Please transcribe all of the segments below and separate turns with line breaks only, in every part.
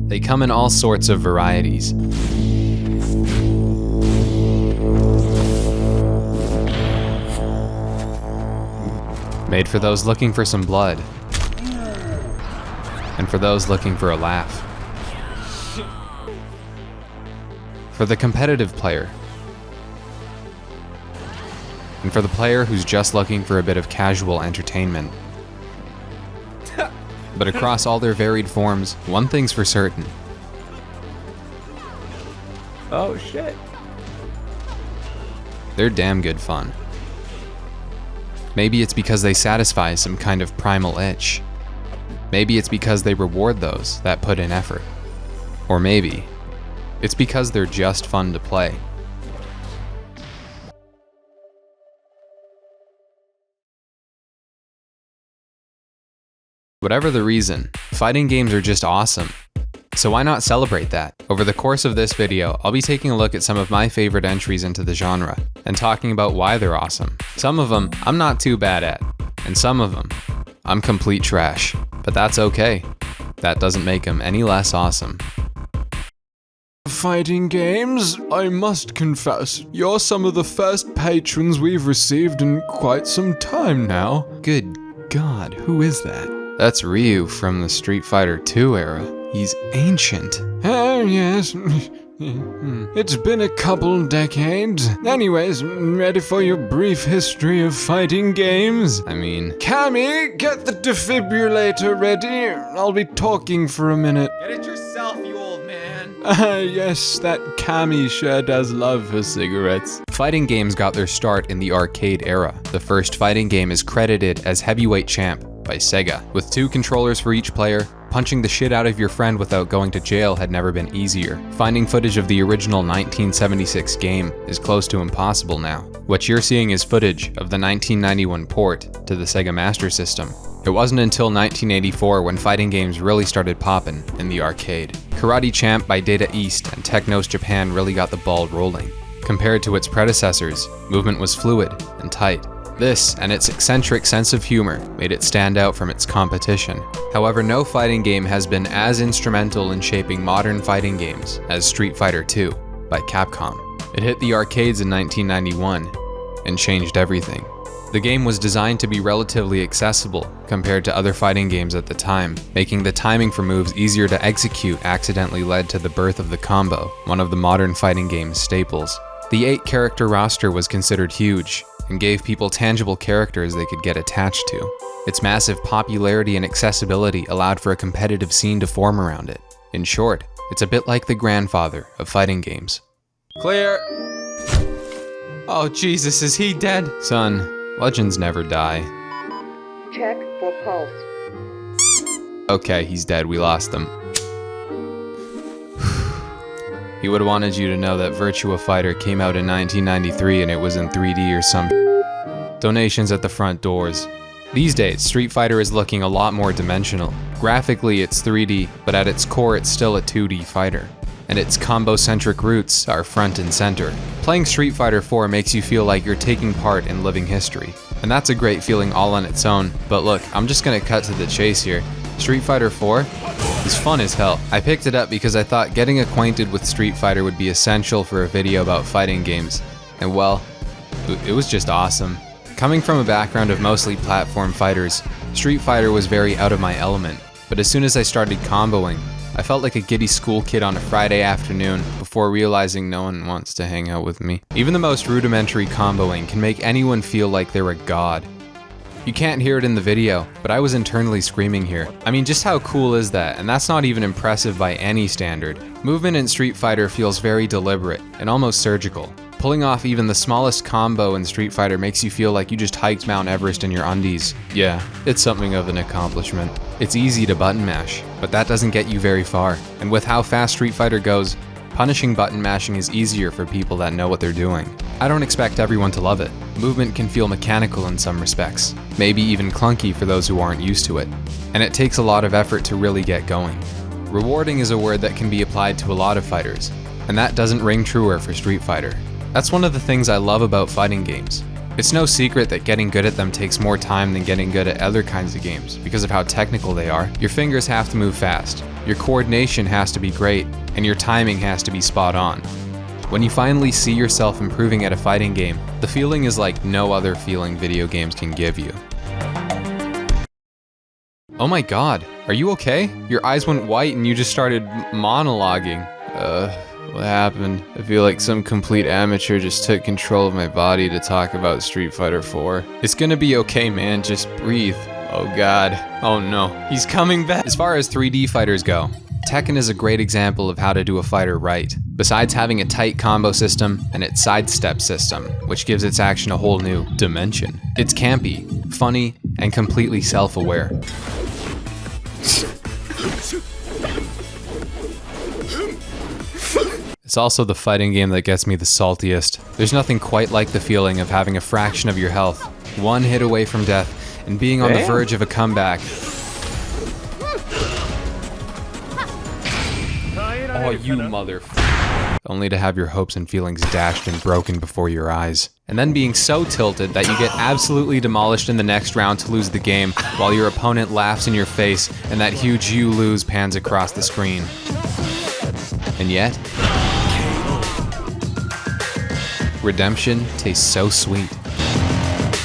They come in all sorts of varieties. Made for those looking for some blood, and for those looking for a laugh. For the competitive player, and for the player who's just looking for a bit of casual entertainment. But across all their varied forms, one thing's for certain.
Oh shit.
They're damn good fun. Maybe it's because they satisfy some kind of primal itch. Maybe it's because they reward those that put in effort. Or maybe it's because they're just fun to play. Whatever the reason, fighting games are just awesome. So why not celebrate that? Over the course of this video, I'll be taking a look at some of my favorite entries into the genre, and talking about why they're awesome. Some of them I'm not too bad at, and some of them I'm complete trash. But that's okay. That doesn't make them any less awesome.
Fighting games, I must confess, you're some of the first patrons we've received in quite some time now.
Good God, who is that? That's Ryu from the Street Fighter II era. He's ancient.
Oh, yes. It's been a couple decades. Anyways, ready for your brief history of fighting games?
I mean...
Cammy, get the defibrillator ready. I'll be talking for a minute.
Get it yourself, you old man.
Yes, that Cammy sure does love her cigarettes.
Fighting games got their start in the arcade era. The first fighting game is credited as Heavyweight Champ by Sega. With 2 controllers for each player, punching the shit out of your friend without going to jail had never been easier. Finding footage of the original 1976 game is close to impossible now. What you're seeing is footage of the 1991 port to the Sega Master System. It wasn't until 1984 when fighting games really started poppin' in the arcade. Karate Champ by Data East and Technos Japan really got the ball rolling. Compared to its predecessors, movement was fluid and tight. This, and its eccentric sense of humor, made it stand out from its competition. However, no fighting game has been as instrumental in shaping modern fighting games as Street Fighter II by Capcom. It hit the arcades in 1991 and changed everything. The game was designed to be relatively accessible compared to other fighting games at the time. Making the timing for moves easier to execute accidentally led to the birth of the combo, one of the modern fighting game's staples. The 8-character roster was considered huge, and gave people tangible characters they could get attached to. Its massive popularity and accessibility allowed for a competitive scene to form around it. In short, it's a bit like the grandfather of fighting games.
Clear.
Oh Jesus, is he dead? Son, legends never die.
Check for pulse.
Okay, he's dead, we lost him. He would have wanted you to know that Virtua Fighter came out in 1993 and it was in 3D or some donations at the front doors. These days, Street Fighter is looking a lot more dimensional. Graphically, it's 3D, but at its core, it's still a 2D fighter. And its combo-centric roots are front and center. Playing Street Fighter 4 makes you feel like you're taking part in living history. And that's a great feeling all on its own. But look, I'm just gonna cut to the chase here. Street Fighter 4 is fun as hell. I picked it up because I thought getting acquainted with Street Fighter would be essential for a video about fighting games. And well, it was just awesome. Coming from a background of mostly platform fighters, Street Fighter was very out of my element. But as soon as I started comboing, I felt like a giddy school kid on a Friday afternoon before realizing no one wants to hang out with me. Even the most rudimentary comboing can make anyone feel like they're a god. You can't hear it in the video, but I was internally screaming here. I mean, just how cool is that? And that's not even impressive by any standard. Movement in Street Fighter feels very deliberate and almost surgical. Pulling off even the smallest combo in Street Fighter makes you feel like you just hiked Mount Everest in your undies. Yeah, it's something of an accomplishment. It's easy to button mash, but that doesn't get you very far. And with how fast Street Fighter goes, punishing button mashing is easier for people that know what they're doing. I don't expect everyone to love it. Movement can feel mechanical in some respects, maybe even clunky for those who aren't used to it. And it takes a lot of effort to really get going. Rewarding is a word that can be applied to a lot of fighters, and that doesn't ring truer for Street Fighter. That's one of the things I love about fighting games. It's no secret that getting good at them takes more time than getting good at other kinds of games because of how technical they are. Your fingers have to move fast, your coordination has to be great, and your timing has to be spot on. When you finally see yourself improving at a fighting game, the feeling is like no other feeling video games can give you. Oh my god, are you okay? Your eyes went white and you just started monologuing. What happened? I feel like some complete amateur just took control of my body to talk about Street Fighter 4. It's gonna be okay, man, just breathe. Oh god. Oh no, he's coming back. As far as 3D fighters go, Tekken is a great example of how to do a fighter right. Besides having a tight combo system and its sidestep system, which gives its action a whole new dimension. It's campy, funny, and completely self-aware. It's also the fighting game that gets me the saltiest. There's nothing quite like the feeling of having a fraction of your health, one hit away from death, and being on the verge of a comeback. Oh, you motherfucker. Only to have your hopes and feelings dashed and broken before your eyes. And then being so tilted that you get absolutely demolished in the next round to lose the game, while your opponent laughs in your face and that huge "you lose" pans across the screen. And yet, redemption tastes so sweet.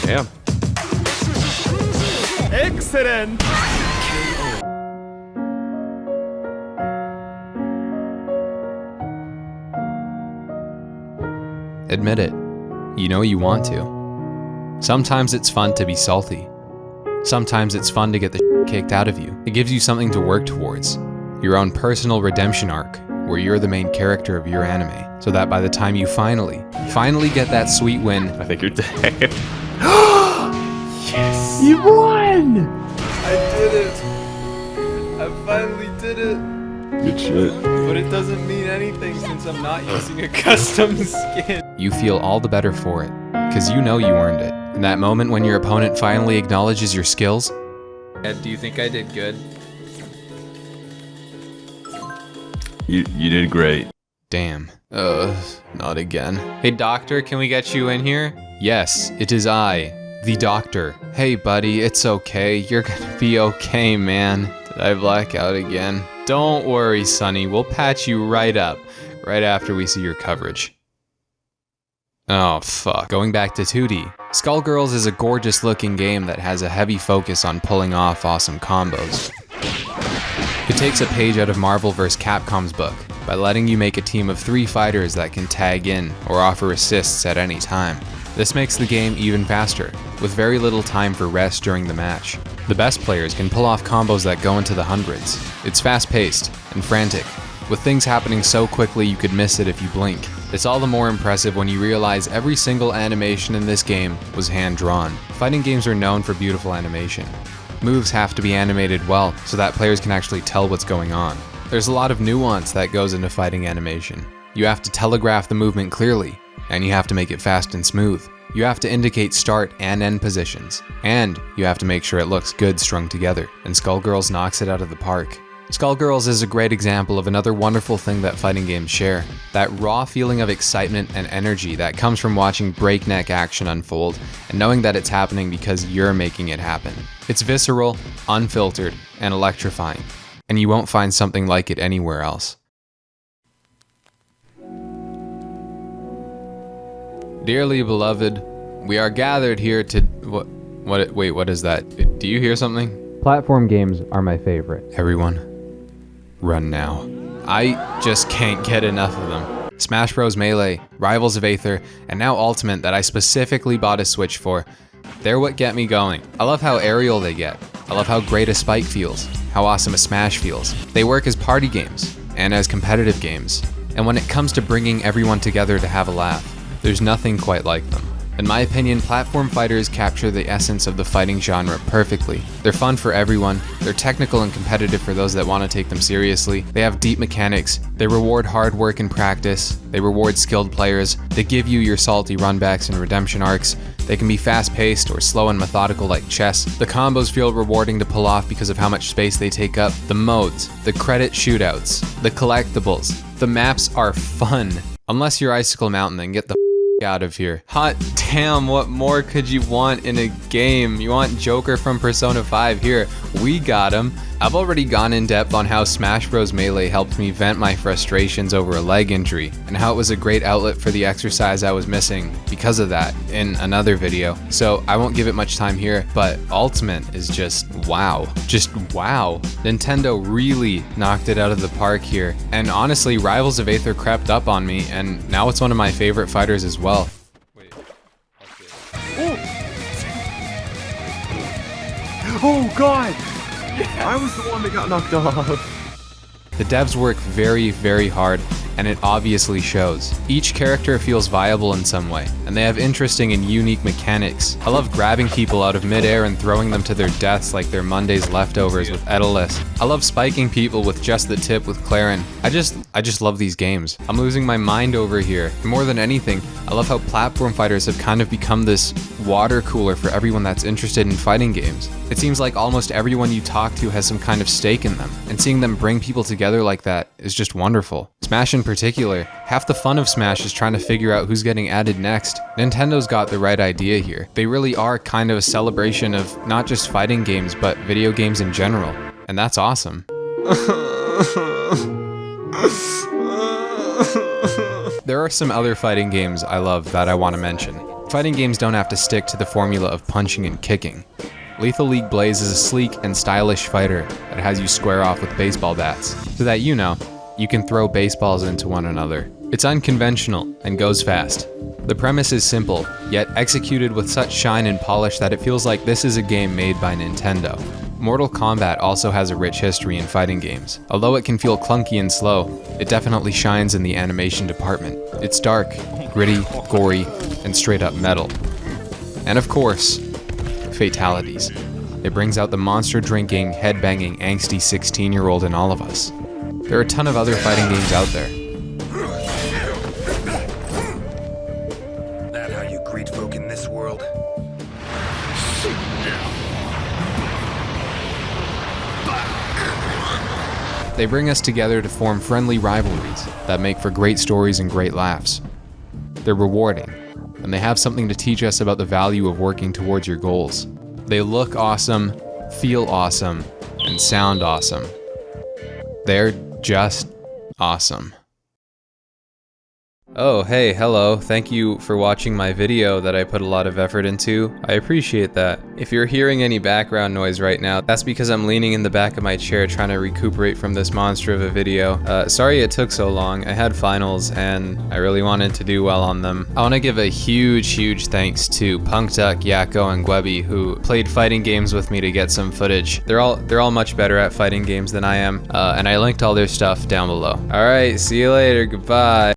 Damn. Excellent!
Admit it. You know you want to. Sometimes it's fun to be salty. Sometimes it's fun to get the shit kicked out of you. It gives you something to work towards. Your own personal redemption arc, where you're the main character of your anime, so that by the time you finally get that sweet win,
I think you're dead.
Yes! You won!
I did it! I finally did it!
Good shit.
But it doesn't mean anything since I'm not using a custom skin.
you feel all the better for it, because you know you earned it. In that moment when your opponent finally acknowledges your skills.
Ed, do you think I did good?
You did great.
Damn. Not again. Hey doctor, can we get you in here? Yes, it is I, the doctor. Hey buddy, it's okay. You're gonna be okay, man. Did I black out again? Don't worry, Sonny. We'll patch you right up, right after we see your coverage. Oh, fuck. Going back to 2D. Skullgirls is a gorgeous looking game that has a heavy focus on pulling off awesome combos. It takes a page out of Marvel vs. Capcom's book by letting you make a team of 3 fighters that can tag in or offer assists at any time. This makes the game even faster, with very little time for rest during the match. The best players can pull off combos that go into the hundreds. It's fast-paced and frantic, with things happening so quickly you could miss it if you blink. It's all the more impressive when you realize every single animation in this game was hand-drawn. Fighting games are known for beautiful animation. Moves have to be animated well so that players can actually tell what's going on. There's a lot of nuance that goes into fighting animation. You have to telegraph the movement clearly, and you have to make it fast and smooth. You have to indicate start and end positions, and you have to make sure it looks good strung together, and Skullgirls knocks it out of the park. Skullgirls is a great example of another wonderful thing that fighting games share. That raw feeling of excitement and energy that comes from watching breakneck action unfold and knowing that it's happening because you're making it happen. It's visceral, unfiltered, and electrifying, and you won't find something like it anywhere else. Dearly beloved, we are gathered here to... Wait, what is that? Do you hear something? Platform games are my favorite. Everyone, run now. I just can't get enough of them. Smash Bros. Melee, Rivals of Aether, and now Ultimate that I specifically bought a Switch for. They're what get me going. I love how aerial they get. I love how great a Spike feels, how awesome a Smash feels. They work as party games, and as competitive games. And when it comes to bringing everyone together to have a laugh, there's nothing quite like them. In my opinion, platform fighters capture the essence of the fighting genre perfectly. They're fun for everyone, they're technical and competitive for those that want to take them seriously, they have deep mechanics, they reward hard work and practice, they reward skilled players, they give you your salty runbacks and redemption arcs, they can be fast-paced or slow and methodical like chess. The combos feel rewarding to pull off because of how much space they take up. The modes, the credit shootouts, the collectibles, the maps are fun. Unless you're Icicle Mountain, then get the out of here. Hot damn, what more could you want in a game? You want Joker from Persona 5? Here, we got him. I've already gone in depth on how Smash Bros. Melee helped me vent my frustrations over a leg injury, and how it was a great outlet for the exercise I was missing because of that in another video. So I won't give it much time here, but Ultimate is just wow. Just wow. Nintendo really knocked it out of the park here. And honestly, Rivals of Aether crept up on me, and now it's one of my favorite fighters as well.
Wait.
Oh God! I was the one that got knocked off.
The devs work very, very hard, and it obviously shows. Each character feels viable in some way, and they have interesting and unique mechanics. I love grabbing people out of midair and throwing them to their deaths like they're Monday's leftovers with Edelus. I love spiking people with just the tip with Clarin. I just love these games. I'm losing my mind over here. More than anything, I love how platform fighters have kind of become this water cooler for everyone that's interested in fighting games. It seems like almost everyone you talk to has some kind of stake in them, and seeing them bring people together like that is just wonderful. Smash in particular, half the fun of Smash is trying to figure out who's getting added next. Nintendo's got the right idea here. They really are kind of a celebration of not just fighting games, but video games in general, and that's awesome. There are some other fighting games I love that I want to mention. Fighting games don't have to stick to the formula of punching and kicking. Lethal League Blaze is a sleek and stylish fighter that has you square off with baseball bats, so that you can throw baseballs into one another. It's unconventional and goes fast. The premise is simple, yet executed with such shine and polish that it feels like this is a game made by Nintendo. Mortal Kombat also has a rich history in fighting games. Although it can feel clunky and slow, it definitely shines in the animation department. It's dark, gritty, gory, and straight up metal. And of course, fatalities. It brings out the monster-drinking, head-banging, angsty 16-year-old in all of us. There are a ton of other fighting games out there.
That how you greet folk in this world?
They bring us together to form friendly rivalries that make for great stories and great laughs. They're rewarding, and they have something to teach us about the value of working towards your goals. They look awesome, feel awesome, and sound awesome. They're just awesome. Oh, hey, hello. Thank you for watching my video that I put a lot of effort into. I appreciate that. If you're hearing any background noise right now, that's because I'm leaning in the back of my chair trying to recuperate from this monster of a video. Sorry it took so long. I had finals and I really wanted to do well on them. I want to give a huge thanks to Punk Duck, Yakko, and Gwebby, who played fighting games with me to get some footage. They're all much better at fighting games than I am, and I linked all their stuff down below. Alright, see you later, goodbye.